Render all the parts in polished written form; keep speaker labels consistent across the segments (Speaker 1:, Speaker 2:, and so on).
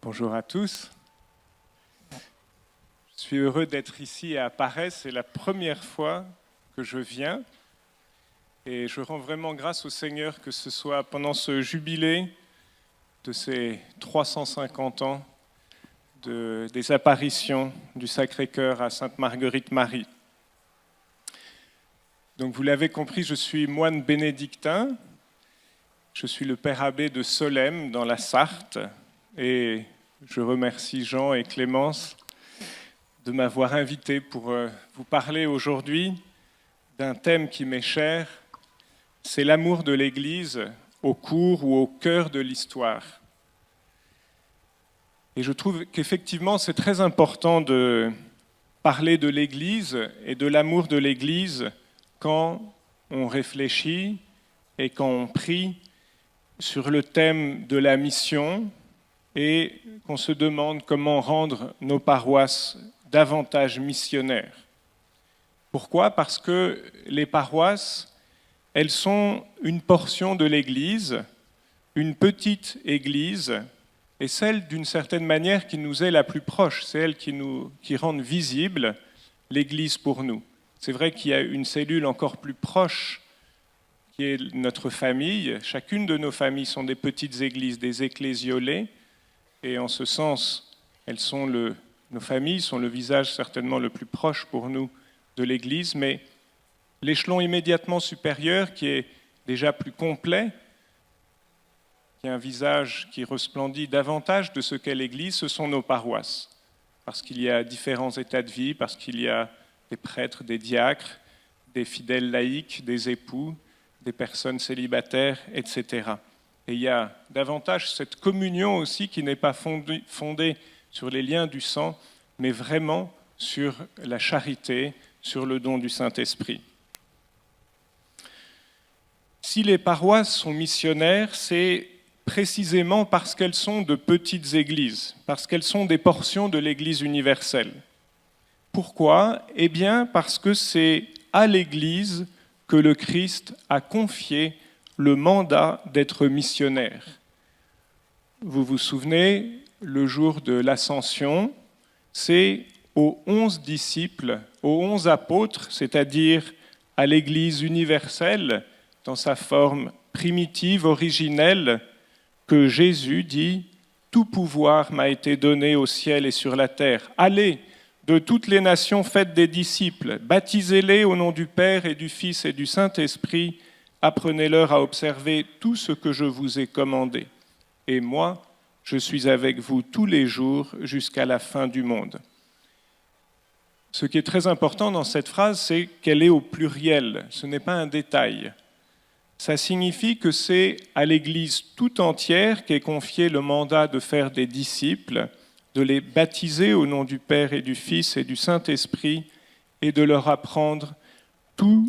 Speaker 1: Bonjour à tous. Je suis heureux d'être ici à Paris. C'est la première fois que je viens et je rends vraiment grâce au Seigneur que ce soit pendant ce jubilé de ces 350 ans des apparitions du Sacré-Cœur à Sainte-Marguerite-Marie. Donc vous l'avez compris, je suis moine bénédictin. Je suis le père abbé de Solesmes dans la Sarthe et je remercie Jean et Clémence de m'avoir invité pour vous parler aujourd'hui d'un thème qui m'est cher, c'est l'amour de l'Église au cours ou au cœur de l'histoire. Et je trouve qu'effectivement c'est très important de parler de l'Église et de l'amour de l'Église quand on réfléchit et quand on prie sur le thème de la mission et qu'on se demande comment rendre nos paroisses davantage missionnaires. Pourquoi ? Parce que les paroisses, elles sont une portion de l'Église, une petite Église, et celle d'une certaine manière qui nous est la plus proche, c'est elle qui rend visible l'Église pour nous. C'est vrai qu'il y a une cellule encore plus proche qui est notre famille. Chacune de nos familles sont des petites églises, des ecclésiolées, et en ce sens, nos familles sont le visage certainement le plus proche pour nous de l'Église, mais l'échelon immédiatement supérieur, qui est déjà plus complet, qui a un visage qui resplendit davantage de ce qu'est l'Église, ce sont nos paroisses. Parce qu'il y a différents états de vie, parce qu'il y a des prêtres, des diacres, des fidèles laïcs, des époux, des personnes célibataires, etc. Et il y a davantage cette communion aussi qui n'est pas fondée sur les liens du sang, mais vraiment sur la charité, sur le don du Saint-Esprit. Si les paroisses sont missionnaires, c'est précisément parce qu'elles sont de petites églises, parce qu'elles sont des portions de l'Église universelle. Pourquoi ? Eh bien, parce que c'est à l'Église que le Christ a confié le mandat d'être missionnaire. Vous vous souvenez, le jour de l'Ascension, c'est aux 11 disciples, aux 11 apôtres, c'est-à-dire à l'Église universelle, dans sa forme primitive, originelle, que Jésus dit « Tout pouvoir m'a été donné au ciel et sur la terre. Allez, de toutes les nations, faites des disciples, baptisez-les au nom du Père et du Fils et du Saint-Esprit, apprenez-leur à observer tout ce que je vous ai commandé. Et moi, je suis avec vous tous les jours jusqu'à la fin du monde. » Ce qui est très important dans cette phrase, c'est qu'elle est au pluriel, ce n'est pas un détail. Ça signifie que c'est à l'Église tout entière qu'est confié le mandat de faire des disciples, de les baptiser au nom du Père et du Fils et du Saint-Esprit et de leur apprendre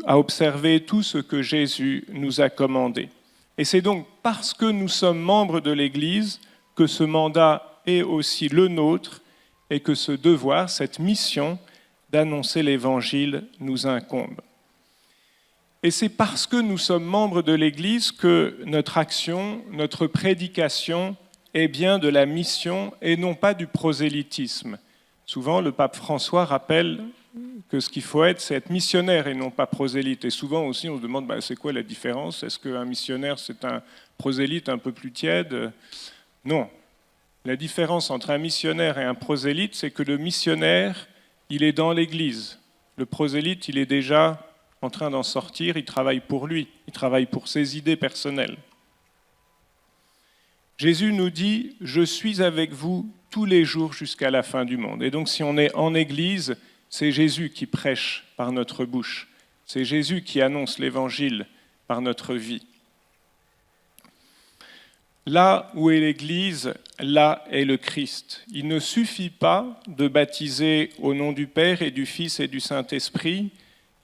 Speaker 1: à observer tout ce que Jésus nous a commandé. Et c'est donc parce que nous sommes membres de l'Église que ce mandat est aussi le nôtre et que ce devoir, cette mission d'annoncer l'Évangile nous incombe. Et c'est parce que nous sommes membres de l'Église que notre action, notre prédication est bien de la mission et non pas du prosélytisme. Souvent, le pape François rappelle que ce qu'il faut être, c'est être missionnaire et non pas prosélyte. Et souvent aussi, on se demande, c'est quoi la différence ? Est-ce qu'un missionnaire, c'est un prosélyte un peu plus tiède ? Non. La différence entre un missionnaire et un prosélyte, c'est que le missionnaire, il est dans l'Église. Le prosélyte, il est déjà en train d'en sortir, il travaille pour lui, il travaille pour ses idées personnelles. Jésus nous dit « Je suis avec vous tous les jours jusqu'à la fin du monde ». Et donc si on est en Église, c'est Jésus qui prêche par notre bouche. C'est Jésus qui annonce l'Évangile par notre vie. Là où est l'Église, là est le Christ. Il ne suffit pas de baptiser au nom du Père et du Fils et du Saint-Esprit.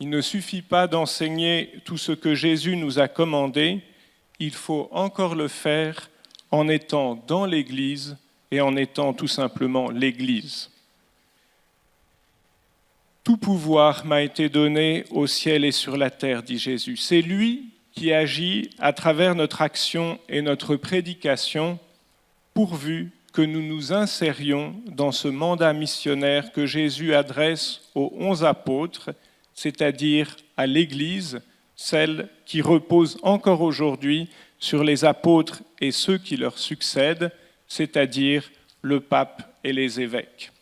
Speaker 1: Il ne suffit pas d'enseigner tout ce que Jésus nous a commandé. Il faut encore le faire en étant dans l'Église et en étant tout simplement l'Église. Tout pouvoir m'a été donné au ciel et sur la terre, dit Jésus. C'est lui qui agit à travers notre action et notre prédication pourvu que nous nous insérions dans ce mandat missionnaire que Jésus adresse aux 11 apôtres, c'est-à-dire à l'Église, celle qui repose encore aujourd'hui sur les apôtres et ceux qui leur succèdent, c'est-à-dire le pape et les évêques.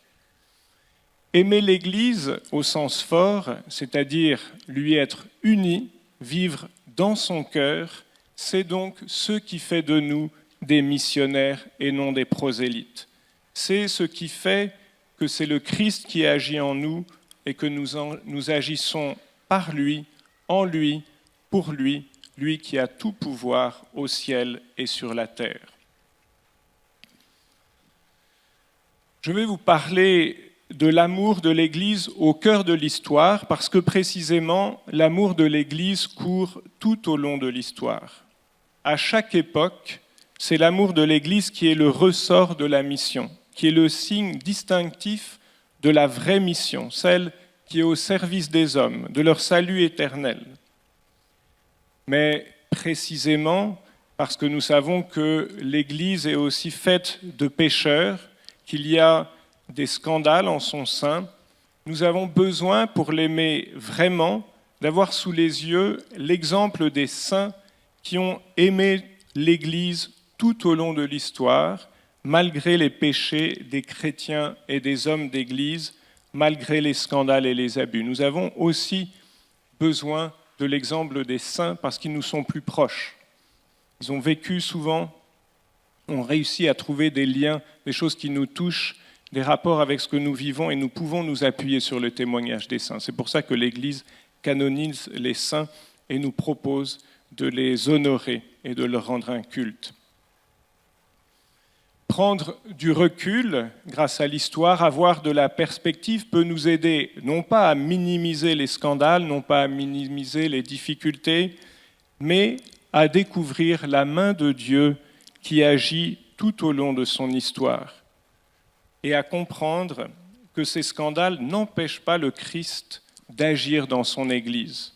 Speaker 1: Aimer l'Église au sens fort, c'est-à-dire lui être uni, vivre dans son cœur, c'est donc ce qui fait de nous des missionnaires et non des prosélytes. C'est ce qui fait que c'est le Christ qui agit en nous et que nous agissons par lui, en lui, pour lui, lui qui a tout pouvoir au ciel et sur la terre. Je vais vous parler de l'amour de l'Église au cœur de l'histoire, parce que précisément, l'amour de l'Église court tout au long de l'histoire. À chaque époque, c'est l'amour de l'Église qui est le ressort de la mission, qui est le signe distinctif de la vraie mission, celle qui est au service des hommes, de leur salut éternel. Mais précisément, parce que nous savons que l'Église est aussi faite de pécheurs, qu'il y a des scandales en son sein, nous avons besoin, pour l'aimer vraiment, d'avoir sous les yeux l'exemple des saints qui ont aimé l'Église tout au long de l'histoire, malgré les péchés des chrétiens et des hommes d'Église, malgré les scandales et les abus. Nous avons aussi besoin de l'exemple des saints parce qu'ils nous sont plus proches. Ils ont vécu souvent, ont réussi à trouver des liens, des choses qui nous touchent, des rapports avec ce que nous vivons, et nous pouvons nous appuyer sur le témoignage des saints. C'est pour ça que l'Église canonise les saints et nous propose de les honorer et de leur rendre un culte. Prendre du recul grâce à l'histoire, avoir de la perspective peut nous aider non pas à minimiser les scandales, non pas à minimiser les difficultés, mais à découvrir la main de Dieu qui agit tout au long de son histoire et à comprendre que ces scandales n'empêchent pas le Christ d'agir dans son Église.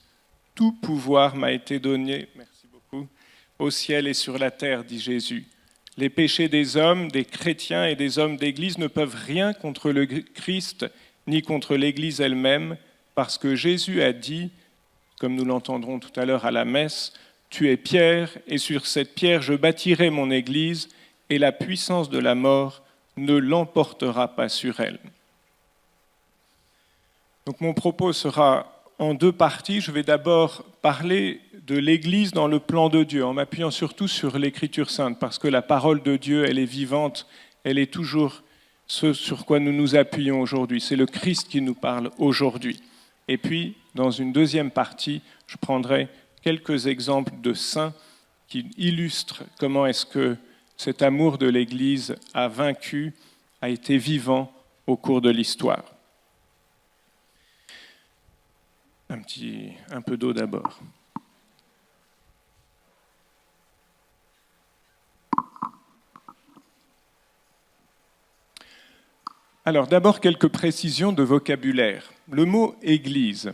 Speaker 1: Tout pouvoir m'a été donné, merci beaucoup, au ciel et sur la terre, dit Jésus. Les péchés des hommes, des chrétiens et des hommes d'Église ne peuvent rien contre le Christ ni contre l'Église elle-même, parce que Jésus a dit, comme nous l'entendrons tout à l'heure à la messe, « Tu es Pierre, et sur cette pierre je bâtirai mon Église, et la puissance de la mort ne l'emportera pas sur elle. » Donc mon propos sera en deux parties. Je vais d'abord parler de l'Église dans le plan de Dieu, en m'appuyant surtout sur l'Écriture sainte, parce que la parole de Dieu, elle est vivante, elle est toujours ce sur quoi nous nous appuyons aujourd'hui. C'est le Christ qui nous parle aujourd'hui. Et puis, dans une deuxième partie, je prendrai quelques exemples de saints qui illustrent comment est-ce que cet amour de l'Église a vaincu, a été vivant au cours de l'histoire. Un peu d'eau d'abord. Alors, d'abord, quelques précisions de vocabulaire. Le mot « Église »,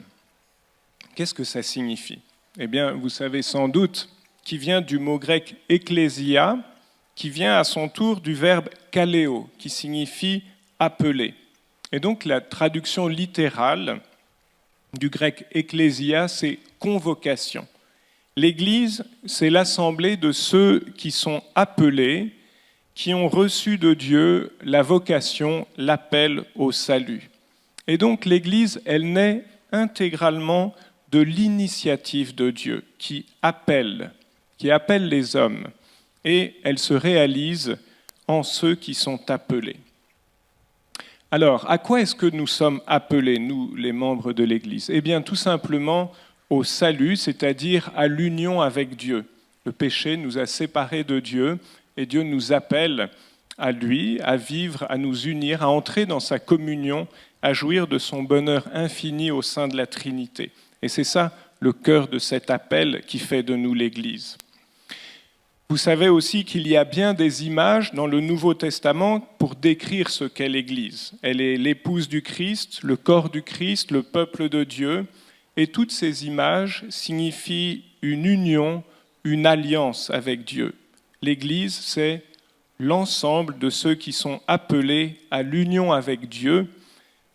Speaker 1: qu'est-ce que ça signifie ? Eh bien, vous savez sans doute qu'il vient du mot grec « ecclésia », qui vient à son tour du verbe « kaleo », qui signifie « appeler ». Et donc, la traduction littérale du grec « ecclésia », c'est « convocation ». L'Église, c'est l'assemblée de ceux qui sont appelés, qui ont reçu de Dieu la vocation, l'appel au salut. Et donc l'Église, elle naît intégralement de l'initiative de Dieu qui appelle les hommes, et elle se réalise en ceux qui sont appelés. Alors, à quoi est-ce que nous sommes appelés, nous, les membres de l'Église ? Eh bien, tout simplement au salut, c'est-à-dire à l'union avec Dieu. Le péché nous a séparés de Dieu, et Dieu nous appelle à lui, à vivre, à nous unir, à entrer dans sa communion, à jouir de son bonheur infini au sein de la Trinité. Et c'est ça le cœur de cet appel qui fait de nous l'Église. Vous savez aussi qu'il y a bien des images dans le Nouveau Testament pour décrire ce qu'est l'Église. Elle est l'épouse du Christ, le corps du Christ, le peuple de Dieu. Et toutes ces images signifient une union, une alliance avec Dieu. L'Église, c'est l'ensemble de ceux qui sont appelés à l'union avec Dieu,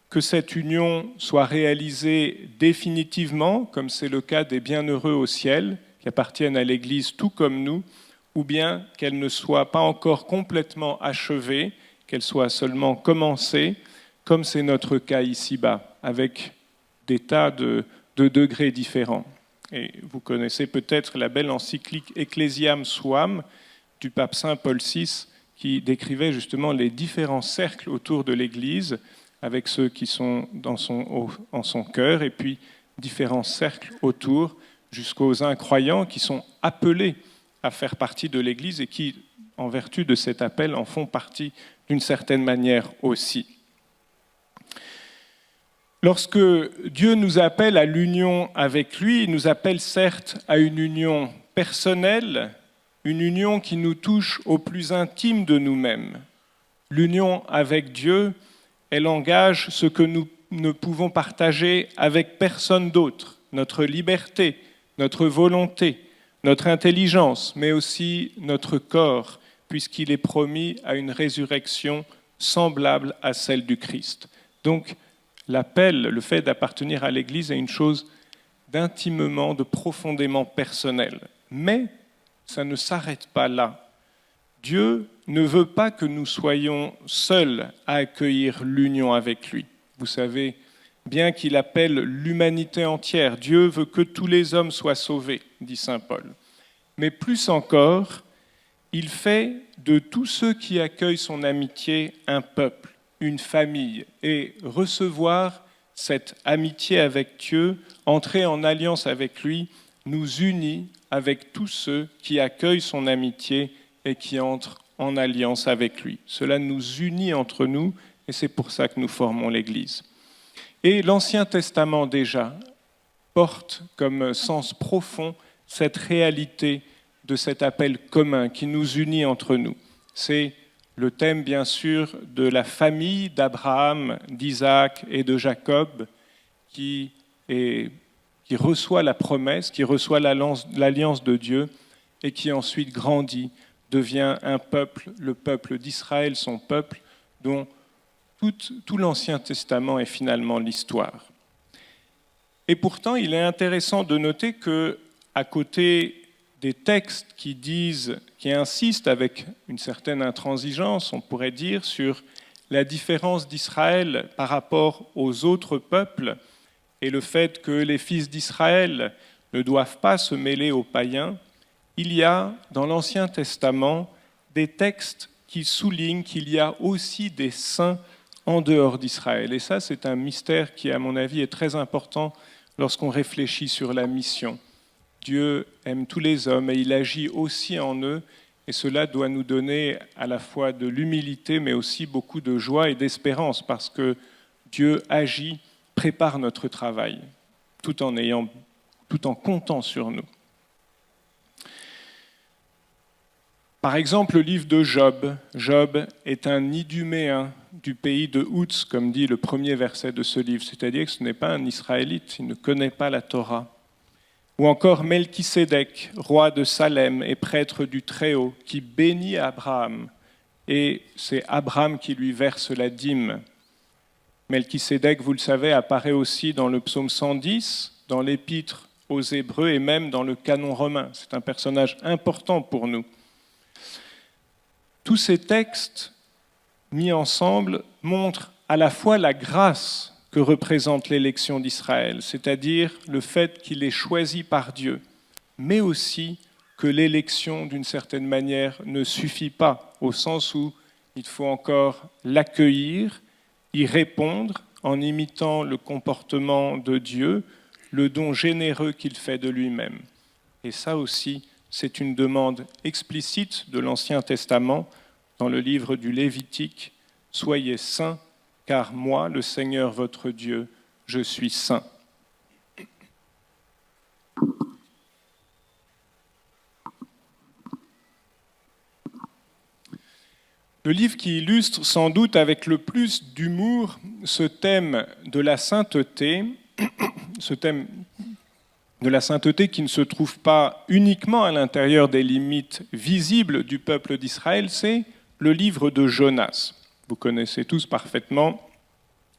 Speaker 1: que cette union soit réalisée définitivement, comme c'est le cas des bienheureux au ciel, qui appartiennent à l'Église tout comme nous, ou bien qu'elle ne soit pas encore complètement achevée, qu'elle soit seulement commencée, comme c'est notre cas ici-bas, avec des tas de degrés différents. Et vous connaissez peut-être la belle encyclique Ecclesiam Suam du pape Saint Paul VI, qui décrivait justement les différents cercles autour de l'Église, avec ceux qui sont en son cœur, et puis différents cercles autour, jusqu'aux incroyants qui sont appelés à faire partie de l'Église et qui, en vertu de cet appel, en font partie d'une certaine manière aussi. Lorsque Dieu nous appelle à l'union avec lui, il nous appelle certes à une union personnelle, une union qui nous touche au plus intime de nous-mêmes. L'union avec Dieu, elle engage ce que nous ne pouvons partager avec personne d'autre, notre liberté, notre volonté, notre intelligence, mais aussi notre corps, puisqu'il est promis à une résurrection semblable à celle du Christ. Donc, l'appel, le fait d'appartenir à l'Église est une chose d'intimement, de profondément personnelle. Mais ça ne s'arrête pas là. Dieu ne veut pas que nous soyons seuls à accueillir l'union avec lui. Vous savez bien qu'il appelle l'humanité entière. Dieu veut que tous les hommes soient sauvés, dit saint Paul. Mais plus encore, il fait de tous ceux qui accueillent son amitié un peuple, une famille, et recevoir cette amitié avec Dieu, entrer en alliance avec lui, nous unit avec tous ceux qui accueillent son amitié et qui entrent en alliance avec lui. Cela nous unit entre nous et c'est pour ça que nous formons l'Église. Et l'Ancien Testament déjà porte comme sens profond cette réalité de cet appel commun qui nous unit entre nous. C'est le thème bien sûr de la famille d'Abraham, d'Isaac et de Jacob qui reçoit la promesse, qui reçoit l'alliance de Dieu et qui ensuite grandit, devient un peuple, le peuple d'Israël, son peuple, dont tout l'Ancien Testament est finalement l'histoire. Et pourtant, il est intéressant de noter que, à côté des textes qui insistent avec une certaine intransigeance, on pourrait dire, sur la différence d'Israël par rapport aux autres peuples et le fait que les fils d'Israël ne doivent pas se mêler aux païens, il y a dans l'Ancien Testament des textes qui soulignent qu'il y a aussi des saints en dehors d'Israël. Et ça, c'est un mystère qui, à mon avis, est très important lorsqu'on réfléchit sur la mission. Dieu aime tous les hommes et il agit aussi en eux, et cela doit nous donner à la fois de l'humilité, mais aussi beaucoup de joie et d'espérance, parce que Dieu agit, prépare notre travail, tout en comptant sur nous. Par exemple, le livre de Job. Job est un Iduméen du pays de Outs, comme dit le premier verset de ce livre, c'est-à-dire que ce n'est pas un Israélite, il ne connaît pas la Torah. Ou encore Melchisédek, roi de Salem et prêtre du Très-Haut, qui bénit Abraham, et c'est Abraham qui lui verse la dîme. Melchisédek, vous le savez, apparaît aussi dans le psaume 110, dans l'épître aux Hébreux et même dans le canon romain. C'est un personnage important pour nous. Tous ces textes mis ensemble montrent à la fois la grâce que représente l'élection d'Israël, c'est-à-dire le fait qu'il est choisi par Dieu, mais aussi que l'élection, d'une certaine manière, ne suffit pas, au sens où il faut encore l'accueillir, y répondre en imitant le comportement de Dieu, le don généreux qu'il fait de lui-même. Et ça aussi, c'est une demande explicite de l'Ancien Testament dans le livre du Lévitique. « Soyez saints, car moi, le Seigneur votre Dieu, je suis saint. » Le livre qui illustre sans doute avec le plus d'humour ce thème de la sainteté, ce thème de la sainteté qui ne se trouve pas uniquement à l'intérieur des limites visibles du peuple d'Israël, c'est le livre de Jonas. Vous connaissez tous parfaitement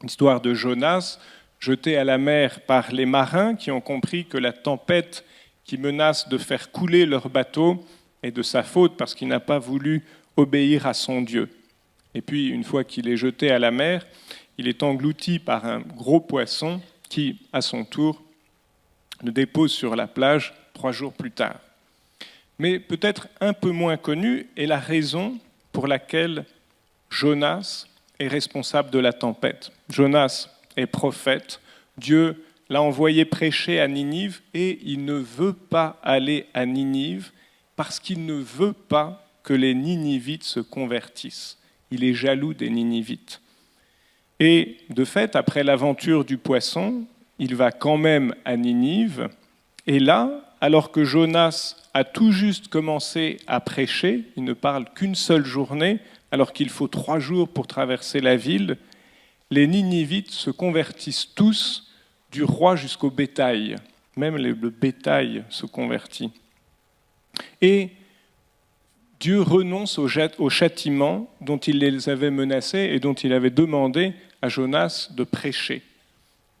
Speaker 1: l'histoire de Jonas, jeté à la mer par les marins qui ont compris que la tempête qui menace de faire couler leur bateau est de sa faute parce qu'il n'a pas voulu obéir à son Dieu. Et puis, une fois qu'il est jeté à la mer, il est englouti par un gros poisson qui, à son tour, le dépose sur la plage 3 jours plus tard. Mais peut-être un peu moins connue est la raison pour laquelle Jonas est responsable de la tempête. Jonas est prophète, Dieu l'a envoyé prêcher à Ninive et il ne veut pas aller à Ninive parce qu'il ne veut pas que les Ninivites se convertissent. Il est jaloux des Ninivites. Et de fait, après l'aventure du poisson, il va quand même à Ninive. Et là, alors que Jonas a tout juste commencé à prêcher, il ne parle qu'une seule journée, alors qu'il faut 3 jours pour traverser la ville, les Ninivites se convertissent tous, du roi jusqu'au bétail. Même le bétail se convertit. Et Dieu renonce au châtiment dont il les avait menacés et dont il avait demandé à Jonas de prêcher.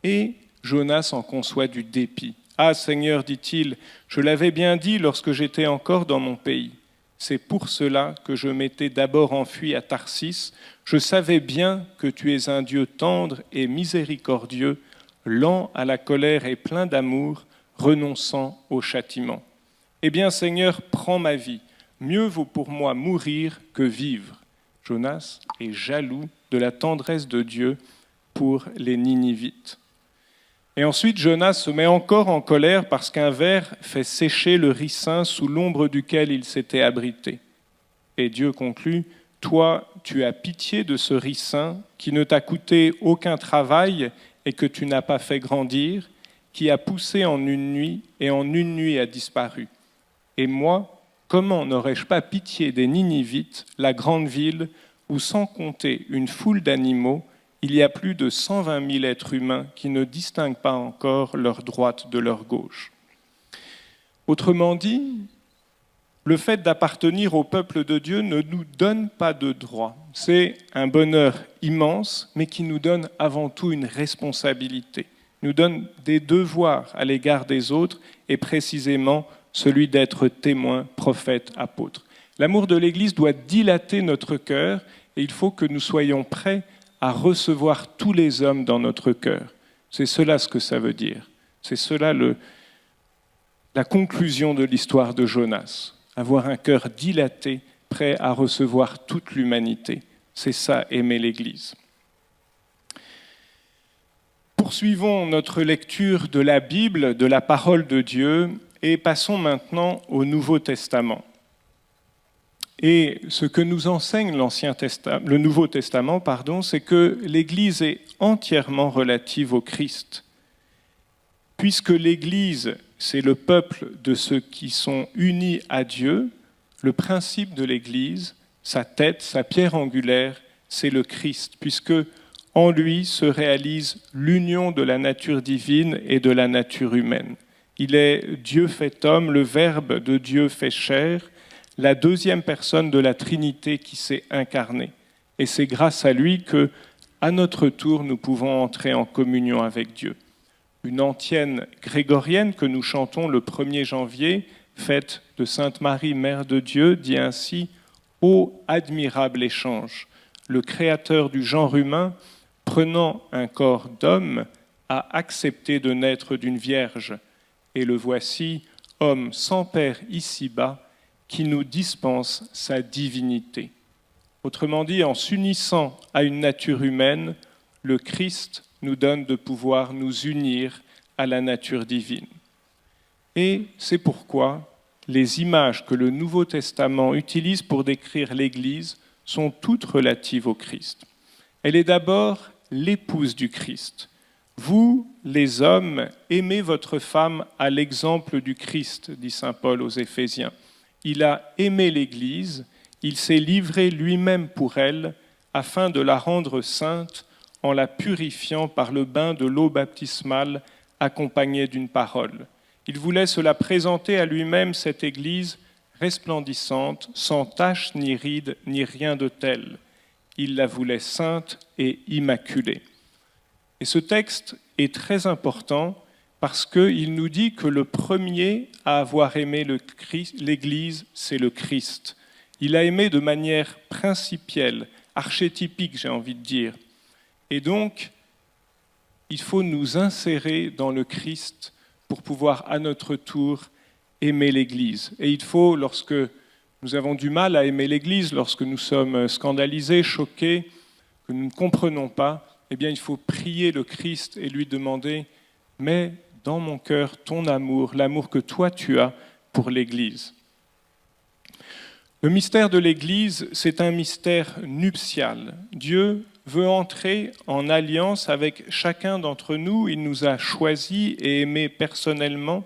Speaker 1: Et Jonas en conçoit du dépit. « Ah Seigneur, dit-il, je l'avais bien dit lorsque j'étais encore dans mon pays. C'est pour cela que je m'étais d'abord enfui à Tarsis. Je savais bien que tu es un Dieu tendre et miséricordieux, lent à la colère et plein d'amour, renonçant au châtiment. Eh bien, Seigneur, prends ma vie. Mieux vaut pour moi mourir que vivre. » Jonas est jaloux de la tendresse de Dieu pour les Ninivites. Et ensuite, Jonas se met encore en colère parce qu'un ver fait sécher le ricin sous l'ombre duquel il s'était abrité. Et Dieu conclut, « Toi, tu as pitié de ce ricin qui ne t'a coûté aucun travail et que tu n'as pas fait grandir, qui a poussé en une nuit et en une nuit a disparu. Et moi, comment n'aurais-je pas pitié des Ninivites, la grande ville, où sans compter une foule d'animaux, il y a plus de 120 000 êtres humains qui ne distinguent pas encore leur droite de leur gauche. » Autrement dit, le fait d'appartenir au peuple de Dieu ne nous donne pas de droit. C'est un bonheur immense, mais qui nous donne avant tout une responsabilité, nous donne des devoirs à l'égard des autres, et précisément celui d'être témoin, prophète, apôtre. L'amour de l'Église doit dilater notre cœur, et il faut que nous soyons prêts à recevoir tous les hommes dans notre cœur. C'est cela ce que ça veut dire. C'est cela la conclusion de l'histoire de Jonas. Avoir un cœur dilaté, prêt à recevoir toute l'humanité. C'est ça, aimer l'Église. Poursuivons notre lecture de la Bible, de la parole de Dieu, et passons maintenant au Nouveau Testament. Et ce que nous enseigne le Nouveau Testament, c'est que l'Église est entièrement relative au Christ. Puisque l'Église, c'est le peuple de ceux qui sont unis à Dieu, le principe de l'Église, sa tête, sa pierre angulaire, c'est le Christ, puisque en lui se réalise l'union de la nature divine et de la nature humaine. Il est Dieu fait homme, le Verbe de Dieu fait chair, la deuxième personne de la Trinité qui s'est incarnée. Et c'est grâce à lui que, à notre tour, nous pouvons entrer en communion avec Dieu. Une antienne grégorienne que nous chantons le 1er janvier, fête de Sainte Marie, Mère de Dieu, dit ainsi « Ô admirable échange, le Créateur du genre humain, prenant un corps d'homme, a accepté de naître d'une vierge. Et le voici, homme sans père ici-bas, qui nous dispense sa divinité. » Autrement dit, en s'unissant à une nature humaine, le Christ nous donne de pouvoir nous unir à la nature divine. Et c'est pourquoi les images que le Nouveau Testament utilise pour décrire l'Église sont toutes relatives au Christ. Elle est d'abord l'épouse du Christ. Vous, les hommes, aimez votre femme à l'exemple du Christ, dit saint Paul aux Éphésiens. Il a aimé l'Église, il s'est livré lui-même pour elle, afin de la rendre sainte en la purifiant par le bain de l'eau baptismale accompagnée d'une parole. Il voulait se la présenter à lui-même, cette Église, resplendissante, sans tache ni ride ni rien de tel. Il la voulait sainte et immaculée. Et ce texte est très important parce qu'il nous dit que le premier à avoir aimé l'Église, c'est le Christ. Il a aimé de manière principielle, archétypique, j'ai envie de dire. Et donc, il faut nous insérer dans le Christ pour pouvoir à notre tour aimer l'Église. Et il faut, lorsque nous avons du mal à aimer l'Église, lorsque nous sommes scandalisés, choqués, que nous ne comprenons pas, eh bien il faut prier le Christ et lui demander « Mets dans mon cœur ton amour, l'amour que toi tu as pour l'Église ». Le mystère de l'Église, c'est un mystère nuptial. Dieu veut entrer en alliance avec chacun d'entre nous. Il nous a choisis et aimés personnellement,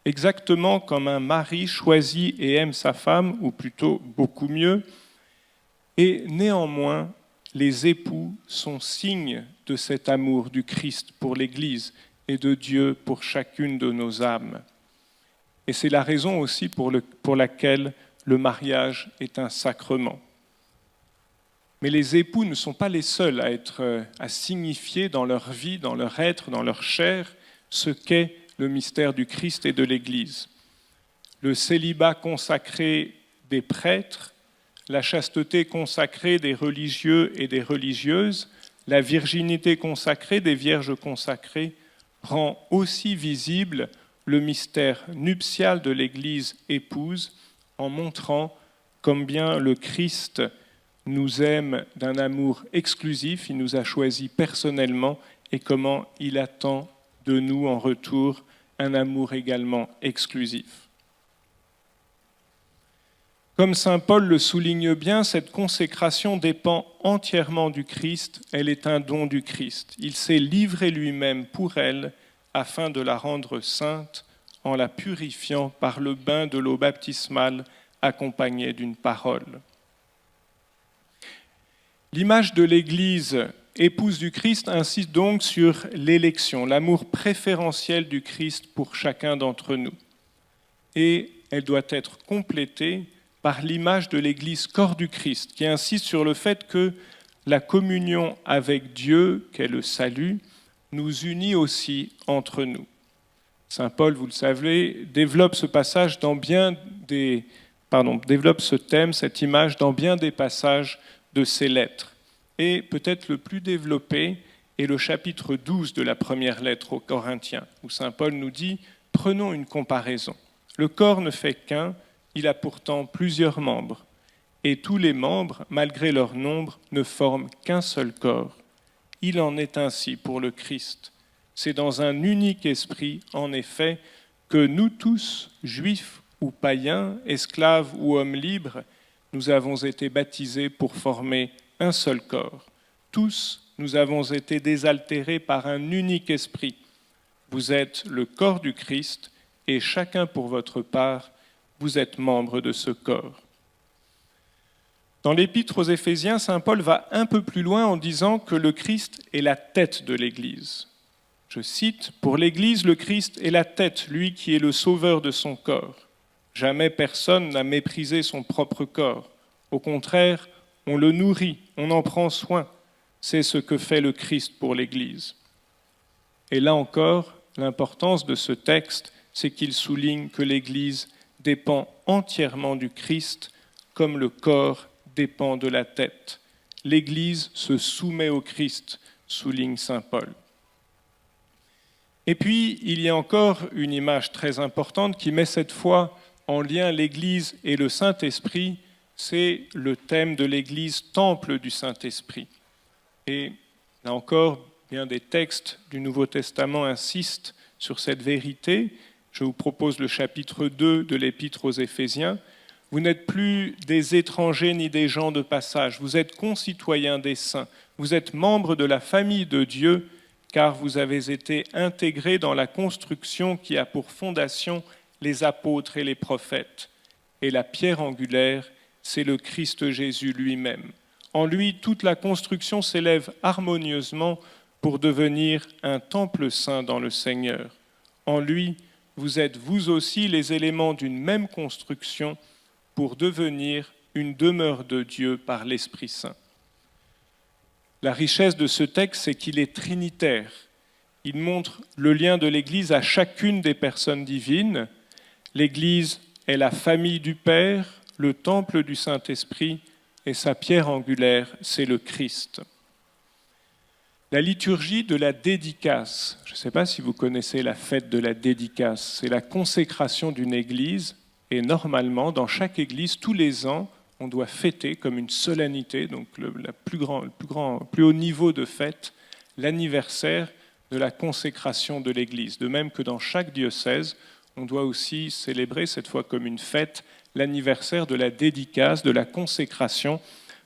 Speaker 1: exactement comme un mari choisit et aime sa femme, ou plutôt beaucoup mieux. Et néanmoins, les époux sont signes de cet amour du Christ pour l'Église et de Dieu pour chacune de nos âmes. Et c'est la raison aussi pour laquelle le mariage est un sacrement. Mais les époux ne sont pas les seuls à signifier dans leur vie, dans leur être, dans leur chair, ce qu'est le mystère du Christ et de l'Église. Le célibat consacré des prêtres, la chasteté consacrée des religieux et des religieuses, la virginité consacrée des vierges consacrées, rend aussi visible le mystère nuptial de l'Église épouse en montrant combien le Christ nous aime d'un amour exclusif, il nous a choisis personnellement et comment il attend de nous en retour un amour également exclusif. Comme saint Paul le souligne bien, cette consécration dépend entièrement du Christ, elle est un don du Christ. Il s'est livré lui-même pour elle afin de la rendre sainte en la purifiant par le bain de l'eau baptismale accompagnée d'une parole. L'image de l'Église épouse du Christ insiste donc sur l'élection, l'amour préférentiel du Christ pour chacun d'entre nous. Et elle doit être complétée par l'image de l'Église corps du Christ, qui insiste sur le fait que la communion avec Dieu, qu'est le salut, nous unit aussi entre nous. Saint Paul, vous le savez, développe ce thème, cette image dans bien des passages de ses lettres. Et peut-être le plus développé est le chapitre 12 de la première lettre aux Corinthiens, où Saint Paul nous dit « Prenons une comparaison. Le corps ne fait qu'un, il a pourtant plusieurs membres. Et tous les membres, malgré leur nombre, ne forment qu'un seul corps. Il en est ainsi pour le Christ. C'est dans un unique esprit, en effet, que nous tous, juifs ou païens, esclaves ou hommes libres, nous avons été baptisés pour former un seul corps. Tous, nous avons été désaltérés par un unique esprit. Vous êtes le corps du Christ et chacun pour votre part, vous êtes membre de ce corps. » Dans l'Épître aux Éphésiens, saint Paul va un peu plus loin en disant que le Christ est la tête de l'Église. Je cite, « Pour l'Église, le Christ est la tête, lui qui est le sauveur de son corps. Jamais personne n'a méprisé son propre corps. Au contraire, on le nourrit, on en prend soin. C'est ce que fait le Christ pour l'Église. » Et là encore, l'importance de ce texte, c'est qu'il souligne que l'Église dépend entièrement du Christ, comme le corps dépend de la tête. L'Église se soumet au Christ, souligne saint Paul. Et puis, il y a encore une image très importante qui met cette fois en lien l'Église et le Saint-Esprit, c'est le thème de l'Église, temple du Saint-Esprit. Et là encore, bien des textes du Nouveau Testament insistent sur cette vérité. Je vous propose le chapitre 2 de l'Épître aux Éphésiens. Vous n'êtes plus des étrangers ni des gens de passage, vous êtes concitoyens des saints, vous êtes membres de la famille de Dieu, car vous avez été intégrés dans la construction qui a pour fondation les apôtres et les prophètes. Et la pierre angulaire, c'est le Christ Jésus lui-même. En lui, toute la construction s'élève harmonieusement pour devenir un temple saint dans le Seigneur. En lui, vous êtes vous aussi les éléments d'une même construction pour devenir une demeure de Dieu par l'Esprit Saint. La richesse de ce texte, c'est qu'il est trinitaire. Il montre le lien de l'Église à chacune des personnes divines. L'Église est la famille du Père, le temple du Saint-Esprit, et sa pierre angulaire, c'est le Christ. La liturgie de la dédicace, je ne sais pas si vous connaissez la fête de la dédicace, c'est la consécration d'une église, et normalement, dans chaque église, tous les ans, on doit fêter comme une solennité, donc le plus haut niveau de fête, l'anniversaire de la consécration de l'église. De même que dans chaque diocèse, on doit aussi célébrer, cette fois comme une fête, l'anniversaire de la dédicace, de la consécration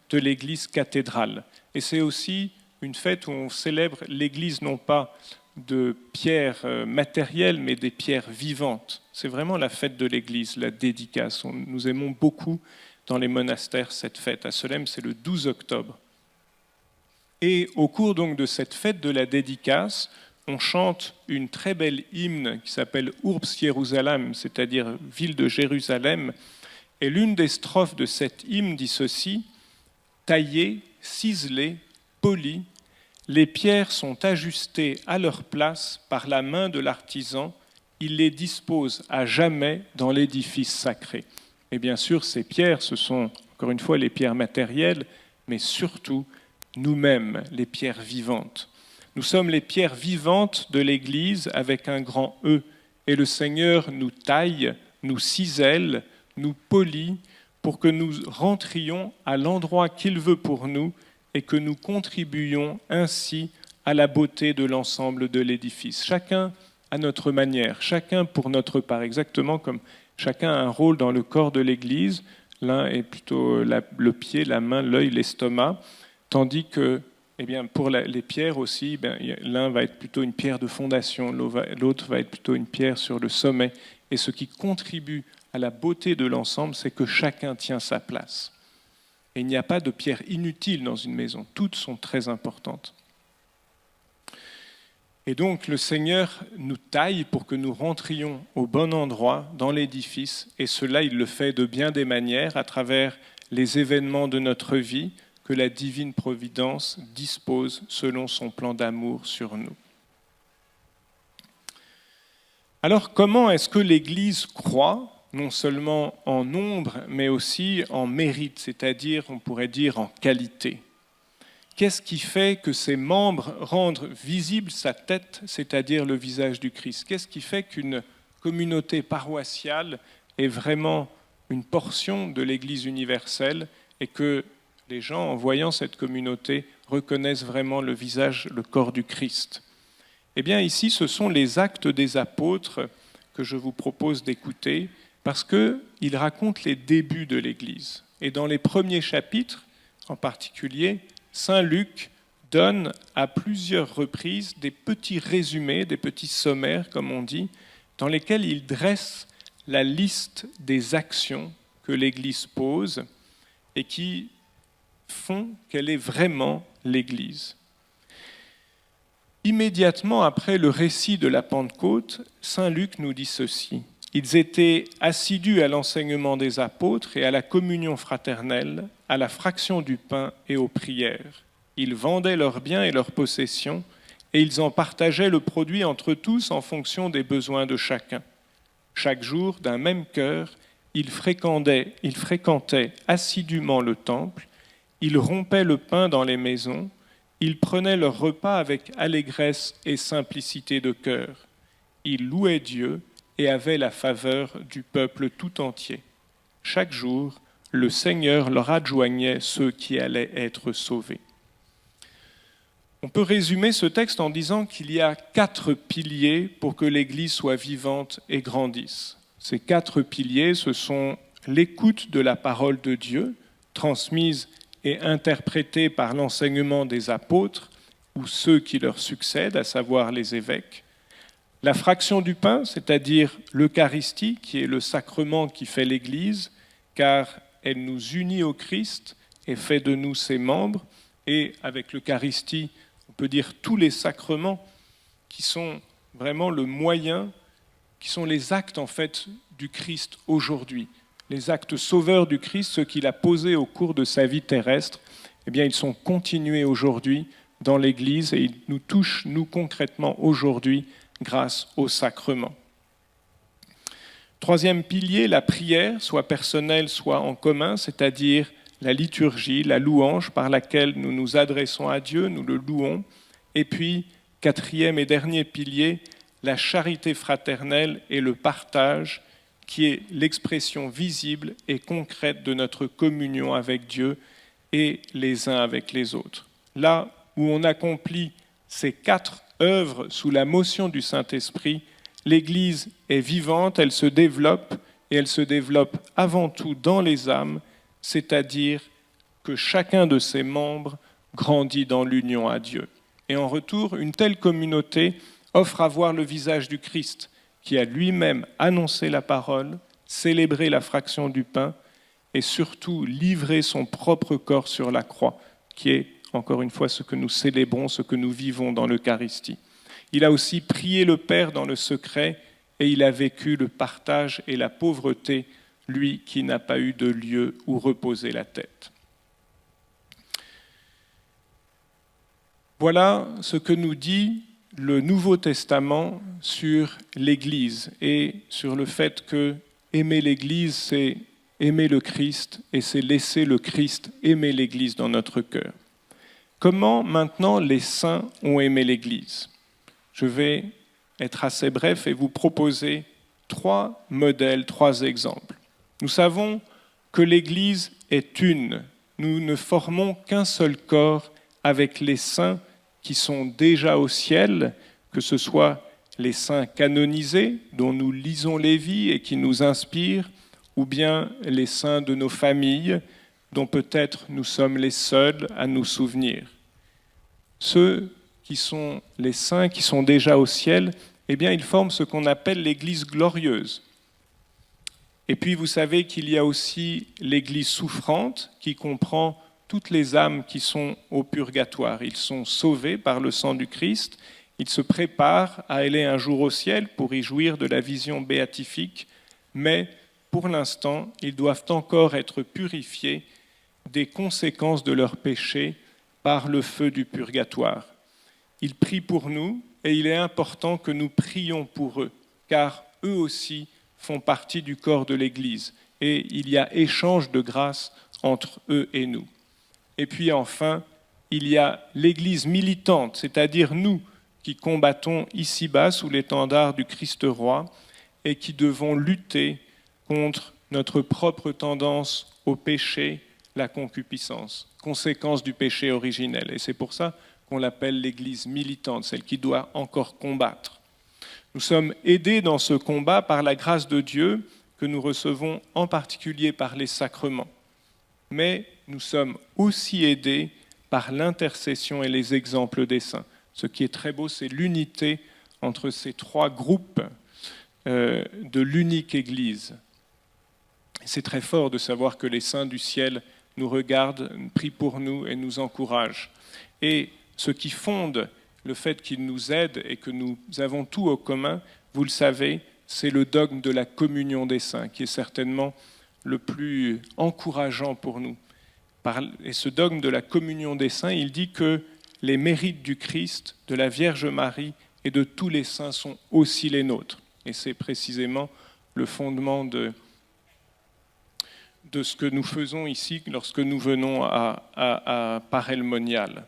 Speaker 1: de l'église cathédrale. Et c'est aussi une fête où on célèbre l'église non pas de pierres matérielles, mais des pierres vivantes. C'est vraiment la fête de l'église, la dédicace. Nous aimons beaucoup dans les monastères cette fête. À Solesmes, c'est le 12 octobre. Et au cours donc de cette fête de la dédicace, on chante une très belle hymne qui s'appelle Urbs Jerusalem, c'est-à-dire ville de Jérusalem. Et l'une des strophes de cette hymne dit ceci: taillées, ciselées, polies, les pierres sont ajustées à leur place par la main de l'artisan. Il les dispose à jamais dans l'édifice sacré. Et bien sûr, ces pierres, ce sont encore une fois les pierres matérielles, mais surtout nous-mêmes, les pierres vivantes. Nous sommes les pierres vivantes de l'Église avec un grand E. Et le Seigneur nous taille, nous cisèle, nous polit pour que nous rentrions à l'endroit qu'il veut pour nous et que nous contribuions ainsi à la beauté de l'ensemble de l'édifice. Chacun à notre manière, chacun pour notre part, exactement comme chacun a un rôle dans le corps de l'Église. L'un est plutôt le pied, la main, l'œil, l'estomac, tandis que pour les pierres aussi, l'un va être plutôt une pierre de fondation, l'autre va être plutôt une pierre sur le sommet. Et ce qui contribue à la beauté de l'ensemble, c'est que chacun tient sa place. Et il n'y a pas de pierre inutile dans une maison, toutes sont très importantes. Et donc le Seigneur nous taille pour que nous rentrions au bon endroit dans l'édifice, et cela il le fait de bien des manières, à travers les événements de notre vie, que la divine providence dispose selon son plan d'amour sur nous. Alors comment est-ce que l'Église croît, non seulement en nombre, mais aussi en mérite, c'est-à-dire, on pourrait dire, en qualité ? Qu'est-ce qui fait que ses membres rendent visible sa tête, c'est-à-dire le visage du Christ ? Qu'est-ce qui fait qu'une communauté paroissiale est vraiment une portion de l'Église universelle et que les gens, en voyant cette communauté, reconnaissent vraiment le visage, le corps du Christ. Eh bien, ici, ce sont les actes des apôtres que je vous propose d'écouter, parce qu'ils racontent les débuts de l'Église. Et dans les premiers chapitres, en particulier, Saint Luc donne à plusieurs reprises des petits résumés, des petits sommaires, comme on dit, dans lesquels il dresse la liste des actions que l'Église pose et qui font qu'elle est vraiment l'Église. Immédiatement après le récit de la Pentecôte, saint Luc nous dit ceci: ils étaient assidus à l'enseignement des apôtres et à la communion fraternelle, à la fraction du pain et aux prières. Ils vendaient leurs biens et leurs possessions et ils en partageaient le produit entre tous en fonction des besoins de chacun. Chaque jour, d'un même cœur, ils fréquentaient assidûment le temple. Ils rompaient le pain dans les maisons, ils prenaient leur repas avec allégresse et simplicité de cœur. Ils louaient Dieu et avaient la faveur du peuple tout entier. Chaque jour, le Seigneur leur adjoignait ceux qui allaient être sauvés. On peut résumer ce texte en disant qu'il y a 4 piliers pour que l'Église soit vivante et grandisse. Ces 4 piliers, ce sont l'écoute de la parole de Dieu, transmise et interprétée par l'enseignement des apôtres ou ceux qui leur succèdent, à savoir les évêques. La fraction du pain, c'est-à-dire l'Eucharistie, qui est le sacrement qui fait l'Église, car elle nous unit au Christ et fait de nous ses membres. Et avec l'Eucharistie, on peut dire tous les sacrements qui sont vraiment le moyen, qui sont les actes en fait du Christ aujourd'hui. les actes sauveurs du Christ, ceux qu'il a posés au cours de sa vie terrestre, eh bien, ils sont continués aujourd'hui dans l'Église et ils nous touchent, nous, concrètement, aujourd'hui, grâce au sacrement. Troisième pilier, la prière, soit personnelle, soit en commun, c'est-à-dire la liturgie, la louange par laquelle nous nous adressons à Dieu, nous le louons. Et puis, quatrième et dernier pilier, la charité fraternelle et le partage, qui est l'expression visible et concrète de notre communion avec Dieu et les uns avec les autres. Là où on accomplit ces 4 œuvres sous la motion du Saint-Esprit, l'Église est vivante, elle se développe, et elle se développe avant tout dans les âmes, c'est-à-dire que chacun de ses membres grandit dans l'union à Dieu. Et en retour, une telle communauté offre à voir le visage du Christ, qui a lui-même annoncé la parole, célébré la fraction du pain, et surtout livré son propre corps sur la croix, qui est, encore une fois, ce que nous célébrons, ce que nous vivons dans l'Eucharistie. Il a aussi prié le Père dans le secret et il a vécu le partage et la pauvreté, lui qui n'a pas eu de lieu où reposer la tête. Voilà ce que nous dit le Nouveau Testament sur l'Église et sur le fait que aimer l'Église, c'est aimer le Christ et c'est laisser le Christ aimer l'Église dans notre cœur. Comment maintenant les saints ont aimé l'Église ? Je vais être assez bref et vous proposer 3 modèles, 3 exemples. Nous savons que l'Église est une. Nous ne formons qu'un seul corps avec les saints qui sont déjà au ciel, que ce soit les saints canonisés, dont nous lisons les vies et qui nous inspirent, ou bien les saints de nos familles, dont peut-être nous sommes les seuls à nous souvenir. Ceux qui sont les saints, qui sont déjà au ciel, eh bien, ils forment ce qu'on appelle l'Église glorieuse. Et puis, vous savez qu'il y a aussi l'Église souffrante, qui comprend toutes les âmes qui sont au purgatoire. Ils sont sauvés par le sang du Christ, ils se préparent à aller un jour au ciel pour y jouir de la vision béatifique, mais pour l'instant, ils doivent encore être purifiés des conséquences de leurs péchés par le feu du purgatoire. Ils prient pour nous et il est important que nous prions pour eux, car eux aussi font partie du corps de l'Église et il y a échange de grâce entre eux et nous. Et puis enfin, il y a l'Église militante, c'est-à-dire nous qui combattons ici-bas sous l'étendard du Christ roi et qui devons lutter contre notre propre tendance au péché, la concupiscence, conséquence du péché originel. Et c'est pour ça qu'on l'appelle l'Église militante, celle qui doit encore combattre. Nous sommes aidés dans ce combat par la grâce de Dieu que nous recevons en particulier par les sacrements. Mais nous sommes aussi aidés par l'intercession et les exemples des saints. Ce qui est très beau, c'est l'unité entre ces 3 groupes de l'unique Église. C'est très fort de savoir que les saints du ciel nous regardent, prient pour nous et nous encouragent. Et ce qui fonde le fait qu'ils nous aident et que nous avons tout au commun, vous le savez, c'est le dogme de la communion des saints, qui est certainement le plus encourageant pour nous. Et ce dogme de la communion des saints, il dit que les mérites du Christ, de la Vierge Marie et de tous les saints sont aussi les nôtres. Et c'est précisément le fondement de ce que nous faisons ici lorsque nous venons à Parelmonial.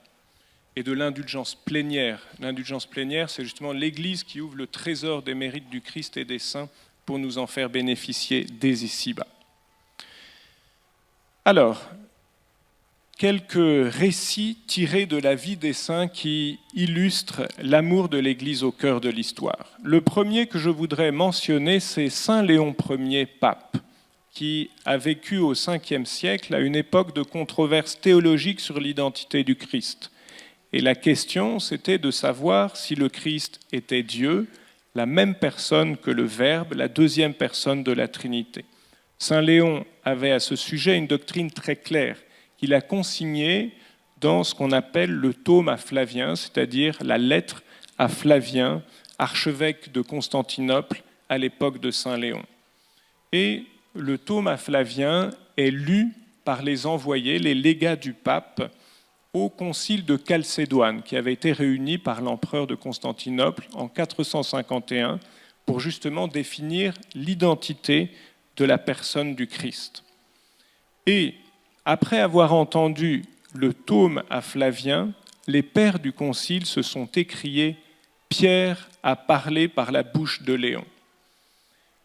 Speaker 1: Et de l'indulgence plénière. L'indulgence plénière, c'est justement l'Église qui ouvre le trésor des mérites du Christ et des saints pour nous en faire bénéficier dès ici-bas. Alors, quelques récits tirés de la vie des saints qui illustrent l'amour de l'Église au cœur de l'histoire. Le premier que je voudrais mentionner, c'est Saint Léon Ier, pape, qui a vécu au Ve siècle à une époque de controverse théologique sur l'identité du Christ. Et la question, c'était de savoir si le Christ était Dieu, la même personne que le Verbe, la deuxième personne de la Trinité. Saint Léon avait à ce sujet une doctrine très claire qu'il a consignée dans ce qu'on appelle le tome à Flavien, c'est-à-dire la lettre à Flavien, archevêque de Constantinople à l'époque de Saint Léon. Et le tome à Flavien est lu par les envoyés, les légats du pape, au concile de Chalcédoine, qui avait été réuni par l'empereur de Constantinople en 451 pour justement définir l'identité de la personne du Christ. Et après avoir entendu le tome à Flavien, les pères du concile se sont écriés « Pierre a parlé par la bouche de Léon ».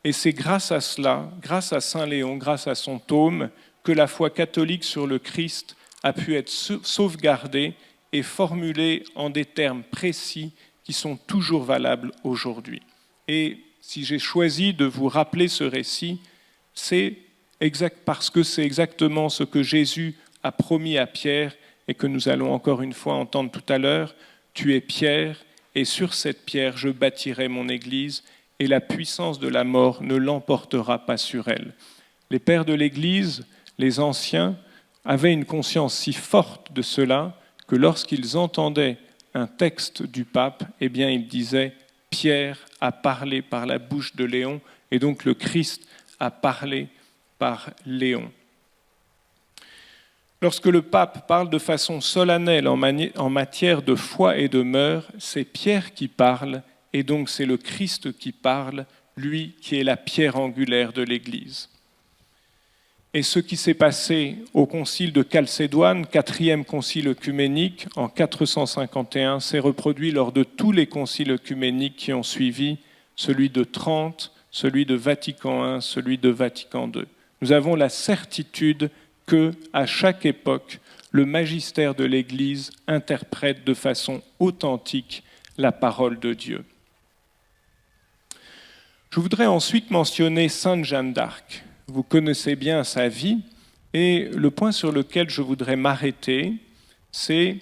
Speaker 1: Et c'est grâce à cela, grâce à Saint Léon, grâce à son tome, que la foi catholique sur le Christ a pu être sauvegardée et formulée en des termes précis qui sont toujours valables aujourd'hui. Et si j'ai choisi de vous rappeler ce récit, c'est parce que c'est exactement ce que Jésus a promis à Pierre et que nous allons encore une fois entendre tout à l'heure. Tu es Pierre, et sur cette pierre je bâtirai mon Église, et la puissance de la mort ne l'emportera pas sur elle. Les pères de l'Église, les anciens, avaient une conscience si forte de cela que lorsqu'ils entendaient un texte du pape, eh bien ils disaient « Pierre a parlé par la bouche de Léon » et donc le Christ a parlé par Léon. Lorsque le pape parle de façon solennelle en matière de foi et de mœurs, c'est Pierre qui parle et donc c'est le Christ qui parle, lui qui est la pierre angulaire de l'Église. Et ce qui s'est passé au concile de Chalcédoine, 4e concile œcuménique, en 451, s'est reproduit lors de tous les conciles œcuméniques qui ont suivi, celui de Trente, celui de Vatican I, celui de Vatican II. Nous avons la certitude que, à chaque époque, le magistère de l'Église interprète de façon authentique la parole de Dieu. Je voudrais ensuite mentionner Sainte Jeanne d'Arc. Vous connaissez bien sa vie, et le point sur lequel je voudrais m'arrêter, c'est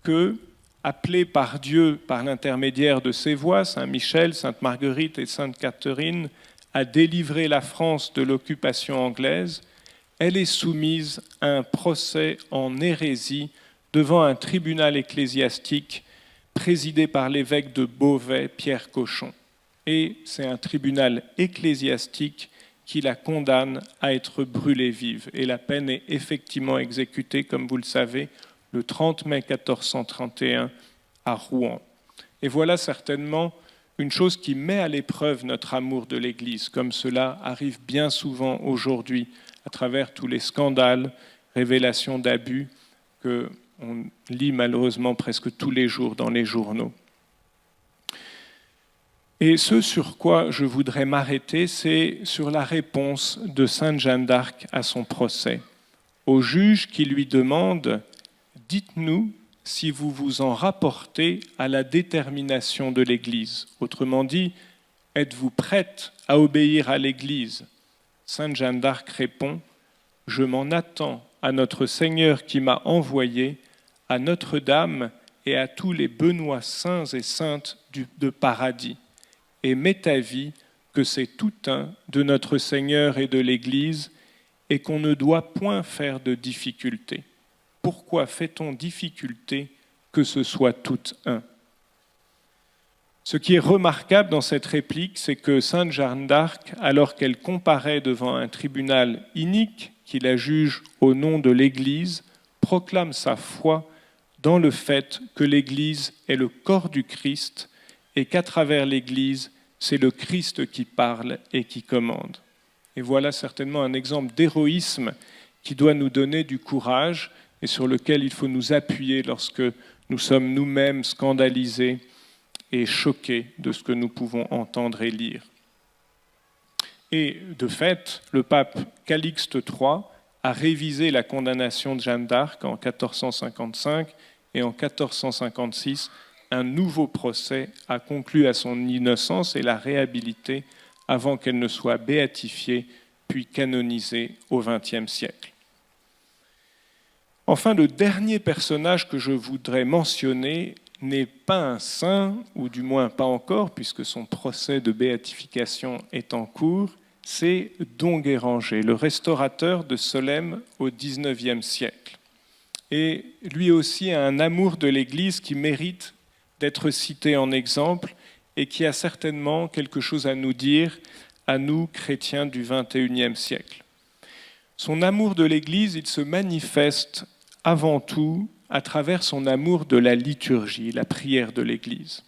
Speaker 1: que, appelée par Dieu par l'intermédiaire de ses voix, Saint Michel, Sainte Marguerite et Sainte Catherine, à délivrer la France de l'occupation anglaise, elle est soumise à un procès en hérésie devant un tribunal ecclésiastique présidé par l'évêque de Beauvais, Pierre Cochon. Et c'est un tribunal ecclésiastique qui la condamne à être brûlée vive. Et la peine est effectivement exécutée, comme vous le savez, le 30 mai 1431 à Rouen. Et voilà certainement une chose qui met à l'épreuve notre amour de l'Église, comme cela arrive bien souvent aujourd'hui à travers tous les scandales, révélations d'abus qu'on lit malheureusement presque tous les jours dans les journaux. Et ce sur quoi je voudrais m'arrêter, c'est sur la réponse de Sainte Jeanne d'Arc à son procès. Au juge qui lui demande « Dites-nous si vous vous en rapportez à la détermination de l'Église. » Autrement dit, êtes-vous prête à obéir à l'Église ? Sainte Jeanne d'Arc répond « Je m'en attends à notre Seigneur qui m'a envoyé, à Notre-Dame et à tous les Benoît saints et saintes de paradis. Et m'est avis que c'est tout un de notre Seigneur et de l'Église et qu'on ne doit point faire de difficulté. Pourquoi fait-on difficulté que ce soit tout un ?» Ce qui est remarquable dans cette réplique, c'est que Sainte Jeanne d'Arc, alors qu'elle comparaît devant un tribunal inique qui la juge au nom de l'Église, proclame sa foi dans le fait que l'Église est le corps du Christ et qu'à travers l'Église, c'est le Christ qui parle et qui commande. Et voilà certainement un exemple d'héroïsme qui doit nous donner du courage et sur lequel il faut nous appuyer lorsque nous sommes nous-mêmes scandalisés et choqués de ce que nous pouvons entendre et lire. Et de fait, le pape Calixte III a révisé la condamnation de Jeanne d'Arc en 1455 et en 1456, un nouveau procès a conclu à son innocence et l'a réhabilitée avant qu'elle ne soit béatifiée puis canonisée au XXe siècle. Enfin, le dernier personnage que je voudrais mentionner n'est pas un saint, ou du moins pas encore, puisque son procès de béatification est en cours, c'est Don Guéranger, le restaurateur de Solesmes au XIXe siècle. Et lui aussi a un amour de l'Église qui mérite d'être cité en exemple et qui a certainement quelque chose à nous dire à nous, chrétiens du XXIe siècle. Son amour de l'Église, il se manifeste avant tout à travers son amour de la liturgie, la prière de l'Église.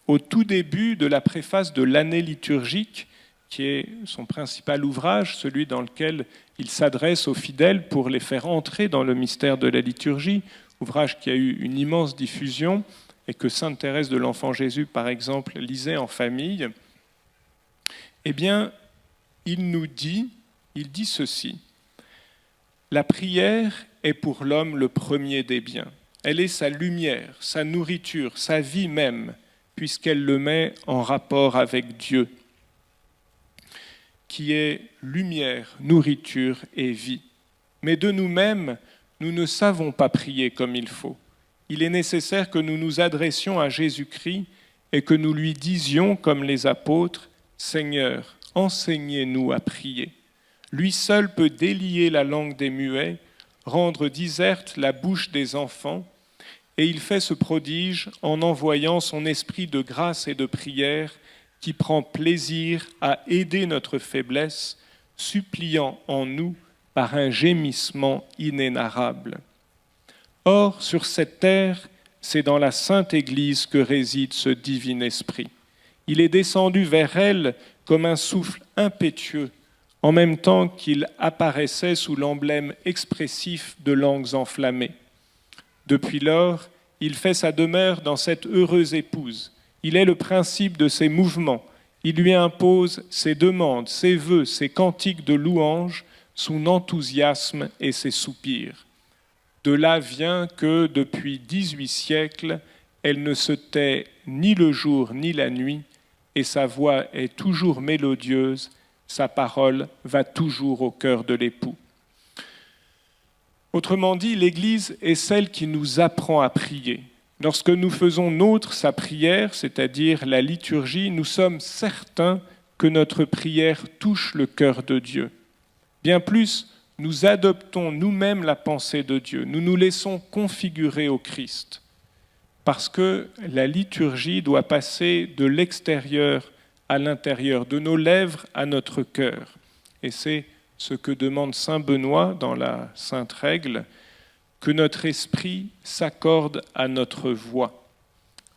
Speaker 1: Au tout début de la préface de l'année liturgique, qui est son principal ouvrage, celui dans lequel il s'adresse aux fidèles pour les faire entrer dans le mystère de la liturgie, ouvrage qui a eu une immense diffusion et que Sainte Thérèse de l'Enfant Jésus, par exemple, lisait en famille, eh bien, il dit ceci: la prière est pour l'homme le premier des biens. Elle est sa lumière, sa nourriture, sa vie même, puisqu'elle le met en rapport avec Dieu, qui est lumière, nourriture et vie. Mais de nous-mêmes, nous ne savons pas prier comme il faut. Il est nécessaire que nous nous adressions à Jésus-Christ et que nous lui disions, comme les apôtres, « Seigneur, enseignez-nous à prier ». Lui seul peut délier la langue des muets, rendre déserte la bouche des enfants, et il fait ce prodige en envoyant son esprit de grâce et de prière qui prend plaisir à aider notre faiblesse, suppliant en nous par un gémissement inénarrable. Or, sur cette terre, c'est dans la Sainte Église que réside ce divin esprit. Il est descendu vers elle comme un souffle impétueux, en même temps qu'il apparaissait sous l'emblème expressif de langues enflammées. Depuis lors, il fait sa demeure dans cette heureuse épouse. Il est le principe de ses mouvements. Il lui impose ses demandes, ses vœux, ses cantiques de louange, son enthousiasme et ses soupirs. De là vient que, depuis 18 siècles, elle ne se tait ni le jour ni la nuit, et sa voix est toujours mélodieuse, sa parole va toujours au cœur de l'époux. Autrement dit, l'Église est celle qui nous apprend à prier. Lorsque nous faisons nôtre sa prière, c'est-à-dire la liturgie, nous sommes certains que notre prière touche le cœur de Dieu. Bien plus, nous adoptons nous-mêmes la pensée de Dieu, nous nous laissons configurer au Christ, parce que la liturgie doit passer de l'extérieur à l'intérieur, de nos lèvres à notre cœur. Et c'est ce que demande saint Benoît dans la Sainte Règle, que notre esprit s'accorde à notre voix.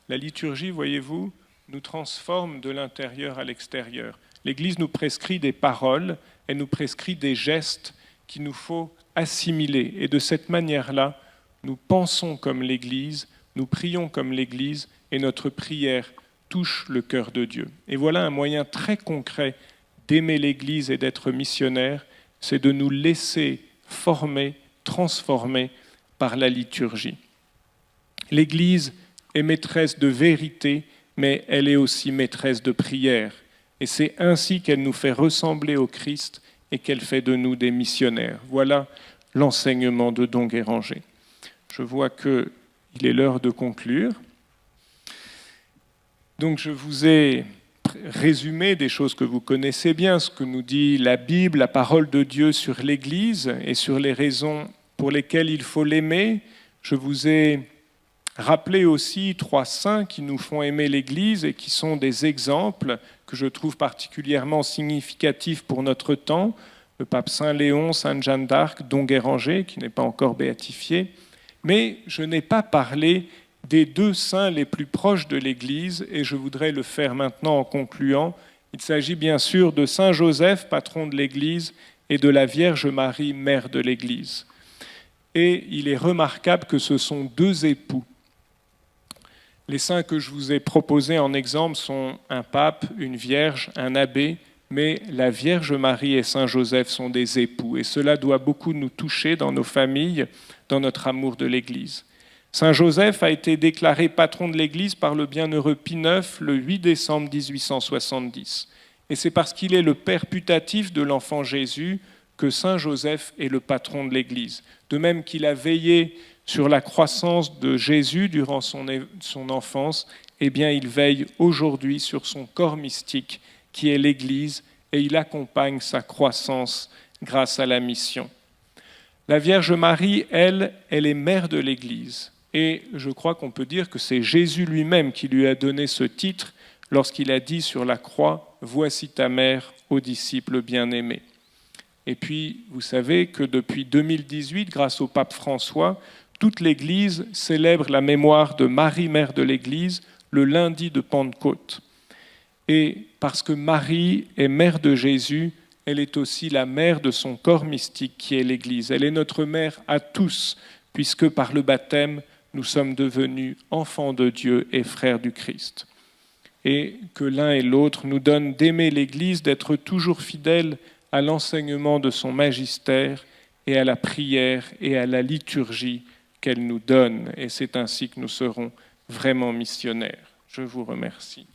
Speaker 1: La liturgie, voyez-vous, nous transforme de l'intérieur à l'extérieur. L'Église nous prescrit des paroles, elle nous prescrit des gestes qu'il nous faut assimiler. Et de cette manière-là, nous pensons comme l'Église, nous prions comme l'Église, et notre prière touche le cœur de Dieu. Et voilà un moyen très concret d'aimer l'Église et d'être missionnaire, c'est de nous laisser former, transformer par la liturgie. L'Église est maîtresse de vérité, mais elle est aussi maîtresse de prière. Et c'est ainsi qu'elle nous fait ressembler au Christ et qu'elle fait de nous des missionnaires. Voilà l'enseignement de Don Guéranger. Je vois qu'il est l'heure de conclure. Donc je vous ai résumé des choses que vous connaissez bien, ce que nous dit la Bible, la parole de Dieu sur l'Église et sur les raisons pour lesquelles il faut l'aimer. Je vous ai rappelé aussi 3 saints qui nous font aimer l'Église et qui sont des exemples que je trouve particulièrement significatifs pour notre temps. Le pape Saint Léon, Sainte Jeanne d'Arc, Don Guéranger, qui n'est pas encore béatifié. Mais je n'ai pas parlé des 2 saints les plus proches de l'Église, et je voudrais le faire maintenant en concluant. Il s'agit bien sûr de Saint Joseph, patron de l'Église, et de la Vierge Marie, mère de l'Église. Et il est remarquable que ce sont 2 époux. Les saints que je vous ai proposés en exemple sont un pape, une vierge, un abbé, mais la Vierge Marie et Saint Joseph sont des époux, et cela doit beaucoup nous toucher dans nos familles, dans notre amour de l'Église. Saint Joseph a été déclaré patron de l'Église par le bienheureux Pie IX le 8 décembre 1870. Et c'est parce qu'il est le père putatif de l'enfant Jésus que Saint Joseph est le patron de l'Église. De même qu'il a veillé sur la croissance de Jésus durant son enfance, eh bien il veille aujourd'hui sur son corps mystique qui est l'Église et il accompagne sa croissance grâce à la mission. La Vierge Marie, elle est mère de l'Église. Et je crois qu'on peut dire que c'est Jésus lui-même qui lui a donné ce titre lorsqu'il a dit sur la croix « Voici ta mère, aux disciples bien-aimés. Et puis, vous savez que depuis 2018, grâce au pape François, toute l'Église célèbre la mémoire de Marie, mère de l'Église, le lundi de Pentecôte. Et parce que Marie est mère de Jésus, elle est aussi la mère de son corps mystique qui est l'Église. Elle est notre mère à tous, puisque par le baptême, nous sommes devenus enfants de Dieu et frères du Christ. Et que l'un et l'autre nous donnent d'aimer l'Église, d'être toujours fidèles à l'enseignement de son magistère et à la prière et à la liturgie qu'elle nous donne. Et c'est ainsi que nous serons vraiment missionnaires. Je vous remercie.